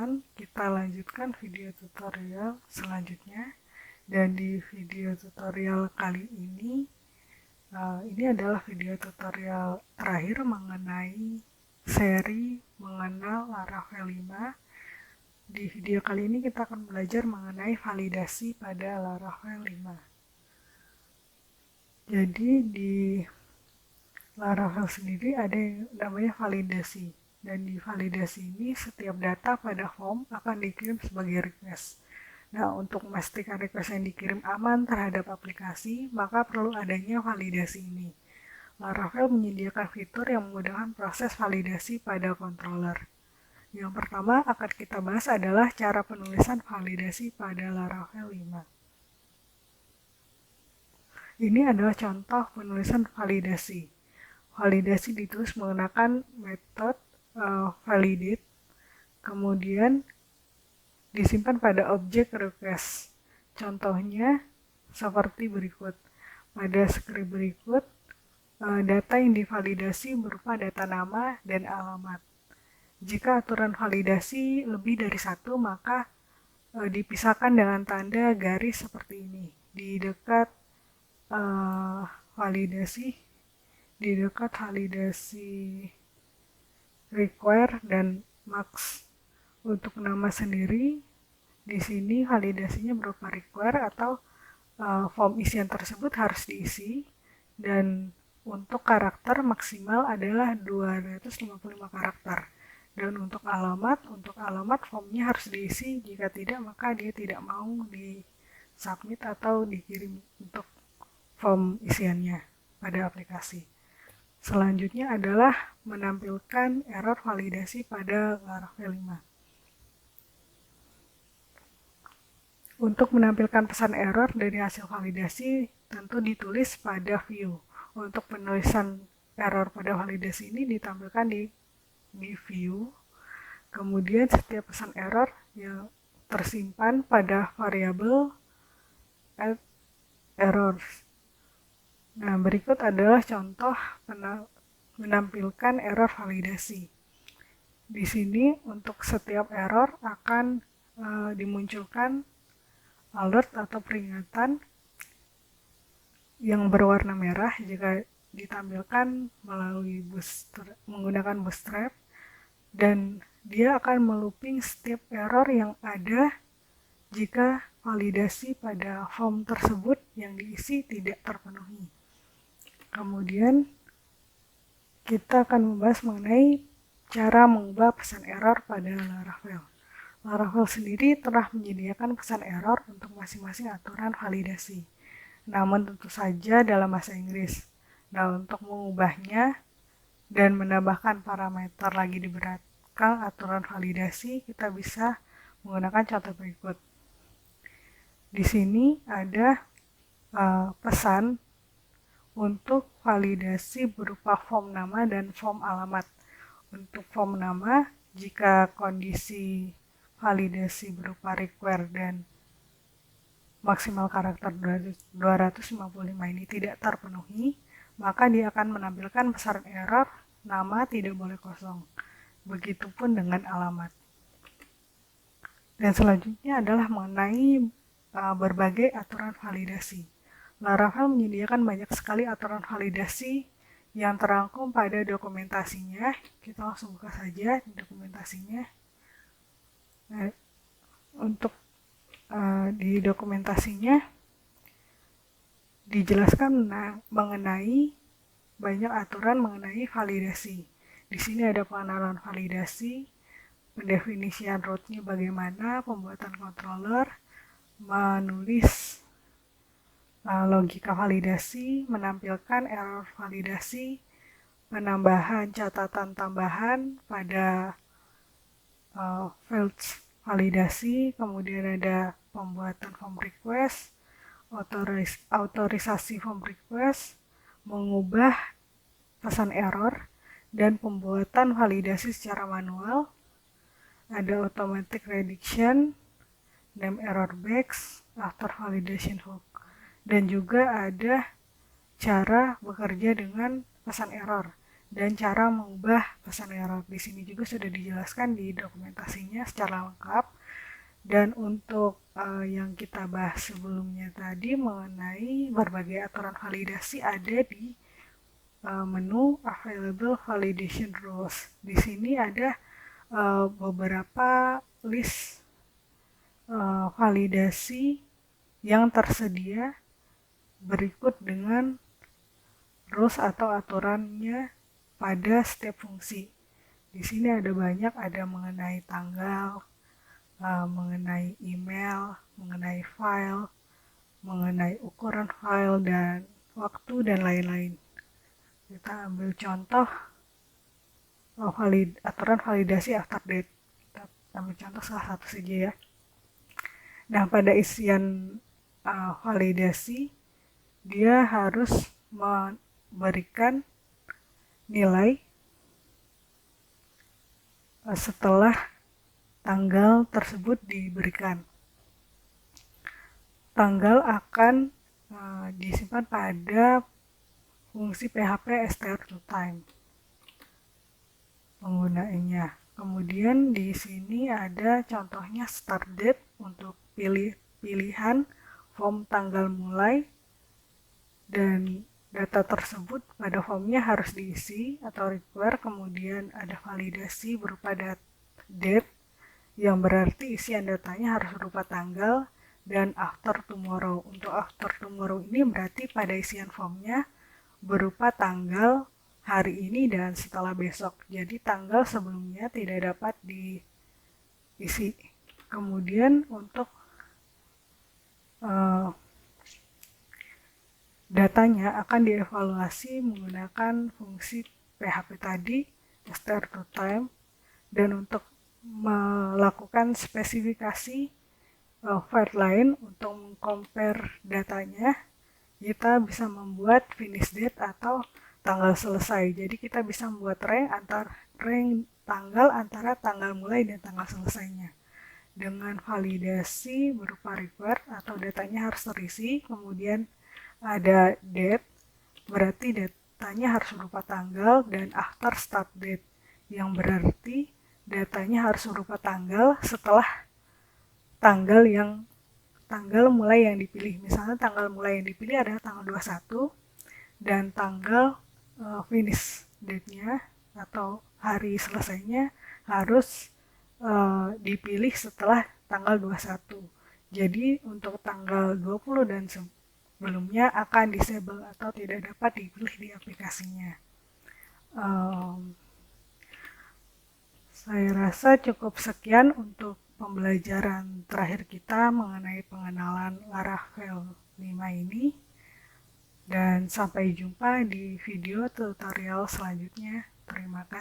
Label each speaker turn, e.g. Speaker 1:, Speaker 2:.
Speaker 1: teman-teman, kita lanjutkan video tutorial selanjutnya. Dan di video tutorial kali ini adalah video tutorial terakhir mengenai seri mengenal Laravel 5. Di video kali ini kita akan belajar mengenai validasi pada Laravel 5. Jadi di Laravel sendiri ada yang namanya validasi. Dan di validasi ini setiap data pada form akan dikirim sebagai request. Nah, untuk memastikan request yang dikirim aman terhadap aplikasi, maka perlu adanya validasi ini. Laravel menyediakan fitur yang memudahkan proses validasi pada controller. Yang pertama akan kita bahas adalah cara penulisan validasi pada Laravel 5. Ini adalah contoh penulisan validasi. Validasi ditulis menggunakan metode validate, kemudian disimpan pada objek request. Contohnya seperti berikut. Pada script berikut, data yang divalidasi berupa data nama dan alamat. Jika aturan validasi lebih dari satu, maka dipisahkan dengan tanda garis seperti ini. Di dekat validasi require dan max. Untuk nama sendiri, di sini validasinya berupa require atau form isian tersebut harus diisi, dan untuk karakter maksimal adalah 255 karakter. Dan untuk alamat formnya harus diisi, jika tidak maka dia tidak mau di submit atau dikirim untuk form isiannya pada aplikasi. Selanjutnya adalah menampilkan error validasi pada Laravel 5. Untuk menampilkan pesan error dari hasil validasi tentu ditulis pada view. Untuk penulisan error pada validasi ini ditampilkan di view. Kemudian setiap pesan error yang tersimpan pada variabel errors. Nah, berikut adalah contoh menampilkan error validasi. Di sini untuk setiap error akan dimunculkan alert atau peringatan yang berwarna merah jika ditampilkan melalui menggunakan bootstrap, dan dia akan melooping setiap error yang ada jika validasi pada form tersebut yang diisi tidak terpenuhi. Kemudian kita akan membahas mengenai cara mengubah pesan error pada Laravel. Laravel sendiri telah menyediakan pesan error untuk masing-masing aturan validasi. Namun tentu saja dalam bahasa Inggris. Nah, untuk mengubahnya dan menambahkan parameter lagi di belakang aturan validasi, kita bisa menggunakan contoh berikut. Di sini ada pesan untuk validasi berupa form nama dan form alamat. Untuk form nama, jika kondisi validasi berupa require dan maksimal karakter 255 ini tidak terpenuhi, maka dia akan menampilkan pesan error nama tidak boleh kosong. Begitupun dengan alamat. Dan selanjutnya adalah mengenai berbagai aturan validasi. Laravel menyediakan banyak sekali aturan validasi yang terangkum pada dokumentasinya. Kita langsung buka saja dokumentasinya. Nah, untuk di dokumentasinya dijelaskan mengenai banyak aturan mengenai validasi. Di sini ada pengenalan validasi, pendefinisian root-nya bagaimana, pembuatan controller, menulis logika validasi, menampilkan error validasi, penambahan catatan tambahan pada fields validasi, kemudian ada pembuatan form request, autorisasi form request, mengubah pesan error, dan pembuatan validasi secara manual. Ada automatic prediction, name error bags, after validation hook. Dan juga ada cara bekerja dengan pesan error. dan cara mengubah pesan error. Di sini juga sudah dijelaskan di dokumentasinya secara lengkap. Dan untuk yang kita bahas sebelumnya tadi mengenai berbagai aturan validasi ada di menu Available Validation Rules. Di sini ada beberapa list validasi yang tersedia berikut dengan rules atau aturannya pada setiap fungsi. Di sini ada banyak, ada mengenai tanggal, mengenai email, mengenai file, mengenai ukuran file dan waktu dan lain-lain. Kita ambil contoh aturan validasi after date. Kita ambil contoh salah satu saja ya. Nah, pada isian validasi dia harus memberikan nilai setelah tanggal tersebut diberikan. Tanggal akan disimpan pada fungsi PHP str2time penggunaannya. Kemudian di sini ada contohnya start date untuk pilihan form tanggal mulai, dan data tersebut pada formnya harus diisi atau require. Kemudian ada validasi berupa date yang berarti isian datanya harus berupa tanggal, dan after tomorrow. Untuk after tomorrow ini berarti pada isian formnya berupa tanggal hari ini dan setelah besok. Jadi tanggal sebelumnya tidak dapat diisi. Kemudian untuk datanya akan dievaluasi menggunakan fungsi PHP tadi, str2time, dan untuk melakukan spesifikasi file lain untuk mengcompare datanya, kita bisa membuat finish date atau tanggal selesai. Jadi kita bisa membuat rank tanggal antara tanggal mulai dan tanggal selesainya. Dengan validasi berupa required atau datanya harus terisi, kemudian ada date, berarti datanya harus berupa tanggal, dan after start date, yang berarti datanya harus berupa tanggal setelah tanggal mulai yang dipilih. Misalnya tanggal mulai yang dipilih adalah tanggal 21 dan tanggal finish date-nya atau hari selesainya harus dipilih setelah tanggal 21. Jadi untuk tanggal 20 dan sebelumnya akan disable atau tidak dapat dipilih di aplikasinya. Saya rasa cukup sekian untuk pembelajaran terakhir kita mengenai pengenalan Laravel 5 ini. Dan sampai jumpa di video tutorial selanjutnya. Terima kasih.